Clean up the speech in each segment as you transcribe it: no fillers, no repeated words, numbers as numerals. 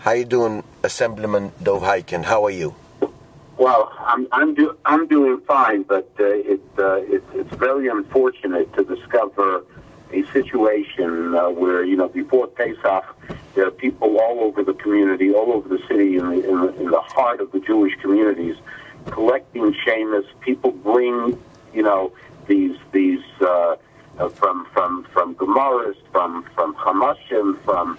How you doing, Assemblyman Dov Hikind? How are you? Well, I'm doing fine, but it's very unfortunate to discover a situation where, before Pesach, there are people all over the community, all over the city, in the heart of the Jewish communities, collecting Sheimos. People bring, these from Gemaras, from Hamashim, from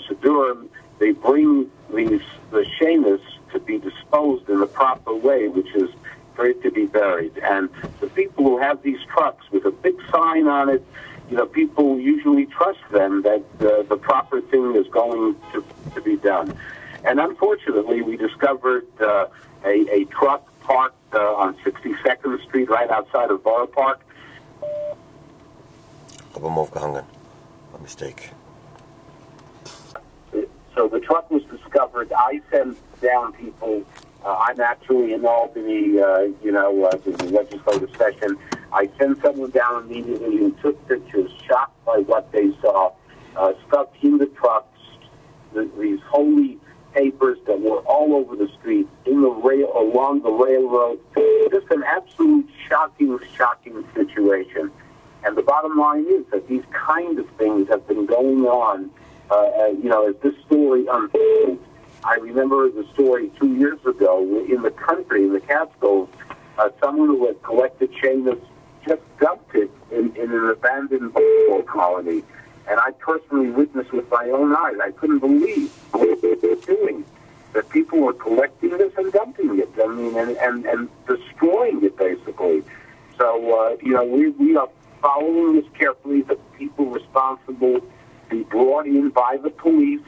Sidurim. They bring the Sheimos to be disposed in the proper way, which is for it to be buried. And the people who have these trucks with a big sign on it, people usually trust them that the proper thing is going to be done. And unfortunately, we discovered a truck parked on 62nd Street right outside of Borough Park. A mistake. So the truck was discovered. I sent down people. I'm actually in Albany, the legislative session. I sent someone down immediately who took pictures, shocked by what they saw, stuck in the trucks, these holy papers that were all over the street, along the railroad. Just an absolute shocking situation. And the bottom line is that these kind of things have been going on, as this story unfolds. I remember the story 2 years ago in the country, in the Catskills, someone who had collected Sheimos just dumped it in an abandoned baseball colony. And I personally witnessed with my own eyes. I couldn't believe what they were doing, that people were collecting this and dumping it, and destroying it, basically. So, we are following this carefully. The people responsible be brought in by the police,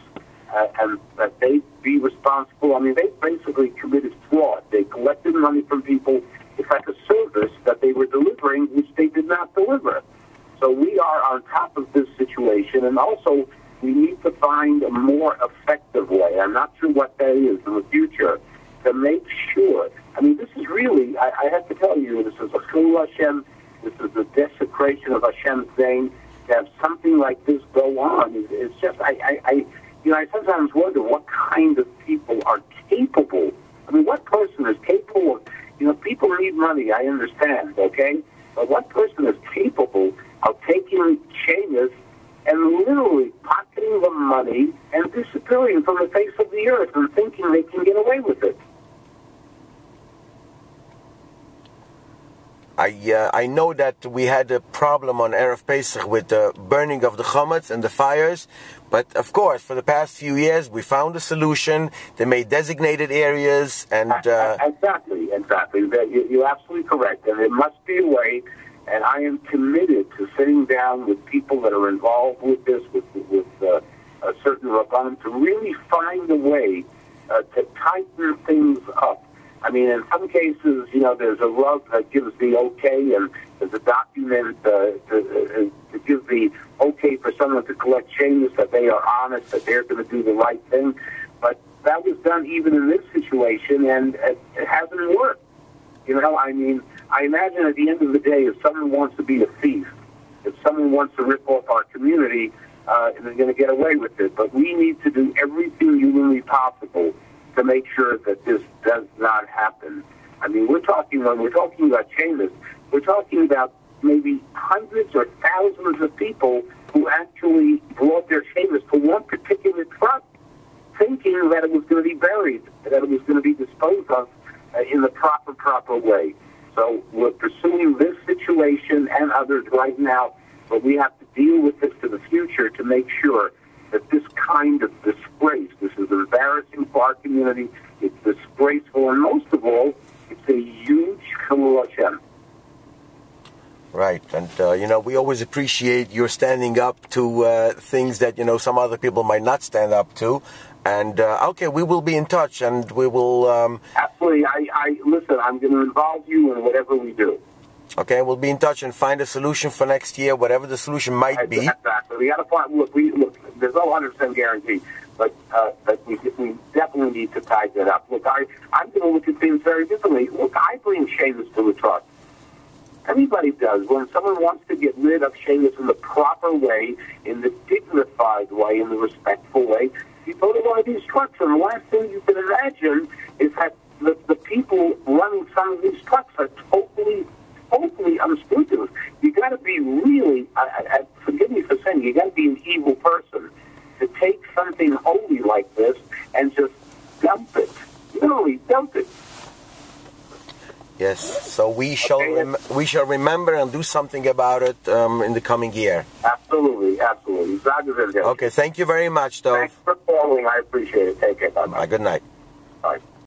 and that they be responsible. I mean, they basically committed fraud. They collected money from people. It's like a service that they were delivering, which they did not deliver. So we are on top of this situation, and also we need to find a more effective way. I'm not sure what that is in the future, to make sure. I mean, this is really, I have to tell you, this is a Chilul Hashem. This is the desecration of Hashem's name. To have something like this go on, it's just, I sometimes wonder what kind of people are capable. I mean, what person is capable of, people need money, I understand, okay? But what person is capable of taking Sheimos and literally pocketing the money and disappearing from the face of the earth and thinking they can get away with it? I know that we had a problem on Erev Pesach with the burning of the chametz and the fires, but of course, for the past few years, we found a solution. They made designated areas, and exactly. You're absolutely correct, and there must be a way. And I am committed to sitting down with people that are involved with this, with a certain rabbanim, to really find a way to tighten things up. I mean, in some cases, there's a rug that gives the okay, and there's a document to give the okay for someone to collect Sheimos, that they are honest, that they're going to do the right thing. But that was done even in this situation, and it hasn't worked. I imagine at the end of the day, if someone wants to be a thief, if someone wants to rip off our community, they're going to get away with it. But we need to do everything humanly possible to make sure that this does not happen. I mean, when we're talking about Sheimos, we're talking about maybe hundreds or thousands of people who actually brought their Sheimos to one particular truck, thinking that it was going to be buried, that it was going to be disposed of in the proper way. So we're pursuing this situation and others right now, but we have to deal with this in the future to make sure that this kind of disgrace, this is embarrassing for our community, it's disgraceful, and most of all, it's a huge Chilul Hashem. Right, and we always appreciate your standing up to things that some other people might not stand up to. And okay, we will be in touch, and we will. Absolutely, listen. I'm going to involve you in whatever we do. Okay, we'll be in touch and find a solution for next year, whatever the solution might be. Exactly. We got to find. Look. There's no 100% guarantee, but we definitely need to tie that up. Look, I'm going to look at things very differently. Look, I bring Sheimos to a truck. Everybody does. When someone wants to get rid of Sheimos in the proper way, in the dignified way, in the respectful way, You go to one of these trucks, and the last thing you can imagine is that the people running some of these trucks are totally unscrupulous. You got to be really, forgive me for saying, you got to be an evil person to take something holy like this and just dump it. Literally dump it. Yes, so we shall remember and do something about it in the coming year. Absolutely. Okay, thank you very much, Dov. Thanks for calling. I appreciate it. Take care. Bye-bye. Good night. Bye.